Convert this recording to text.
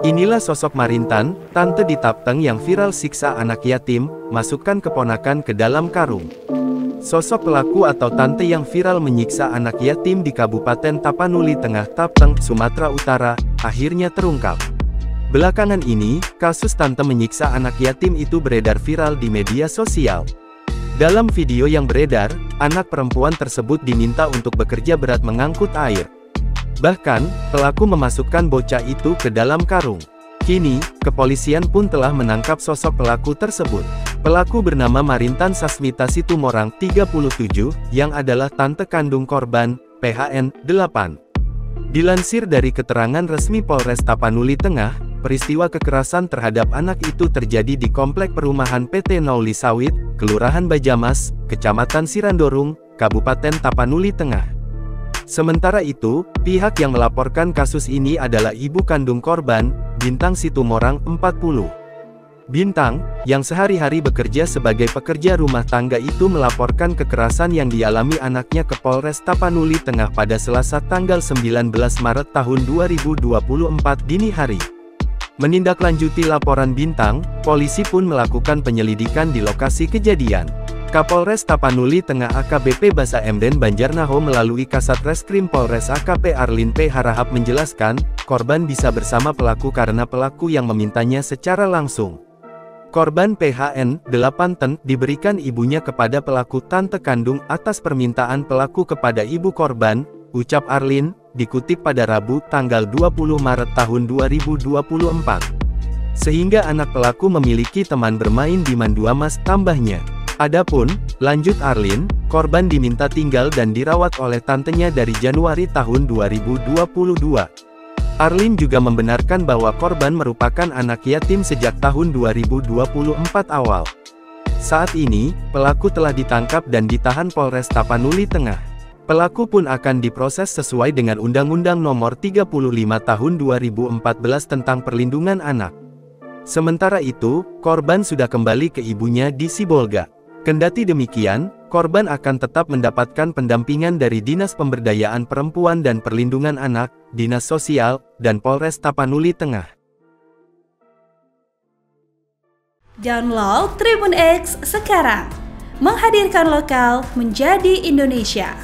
Inilah sosok Marintan, tante di Tapteng yang viral siksa anak yatim, masukkan keponakan ke dalam karung. Sosok pelaku atau tante yang viral menyiksa anak yatim di Kabupaten Tapanuli Tengah Tapteng, Sumatera Utara, akhirnya terungkap. Belakangan ini, kasus tante menyiksa anak yatim itu beredar viral di media sosial. Dalam video yang beredar, anak perempuan tersebut diminta untuk bekerja berat mengangkut air. Bahkan, pelaku memasukkan bocah itu ke dalam karung. Kini, kepolisian pun telah menangkap sosok pelaku tersebut. Pelaku bernama Marintan Sasmita Situmorang, 37, yang adalah tante kandung korban, PHN, 8. Dilansir dari keterangan resmi Polres Tapanuli Tengah, peristiwa kekerasan terhadap anak itu terjadi di Komplek Perumahan PT Nauli Sawit, Kelurahan Bajamas, Kecamatan Sirandorung, Kabupaten Tapanuli Tengah. Sementara itu, pihak yang melaporkan kasus ini adalah ibu kandung korban, Bintang Situmorang, 40. Bintang, yang sehari-hari bekerja sebagai pekerja rumah tangga itu melaporkan kekerasan yang dialami anaknya ke Polres Tapanuli Tengah pada Selasa tanggal 19 Maret tahun 2024 dini hari. Menindaklanjuti laporan Bintang, polisi pun melakukan penyelidikan di lokasi kejadian. Kapolres Tapanuli Tengah AKBP Basa Emden Banjarnaho melalui Kasat Reskrim Polres AKP Arlin P. Harahap menjelaskan, korban bisa bersama pelaku karena pelaku yang memintanya secara langsung. Korban PHN, 8 Ten, diberikan ibunya kepada pelaku tante kandung atas permintaan pelaku kepada ibu korban, ucap Arlin, dikutip pada Rabu, tanggal 20 Maret tahun 2024. Sehingga anak pelaku memiliki teman bermain di Manduamas, tambahnya. Adapun, lanjut Arlin, korban diminta tinggal dan dirawat oleh tantenya dari Januari tahun 2022. Arlin juga membenarkan bahwa korban merupakan anak yatim sejak tahun 2024 awal. Saat ini, pelaku telah ditangkap dan ditahan Polres Tapanuli Tengah. Pelaku pun akan diproses sesuai dengan Undang-Undang Nomor 35 Tahun 2014 tentang Perlindungan Anak. Sementara itu, korban sudah kembali ke ibunya di Sibolga. Kendati demikian, korban akan tetap mendapatkan pendampingan dari Dinas Pemberdayaan Perempuan dan Perlindungan Anak, Dinas Sosial, dan Polres Tapanuli Tengah. Download Tribun X sekarang, menghadirkan lokal menjadi Indonesia.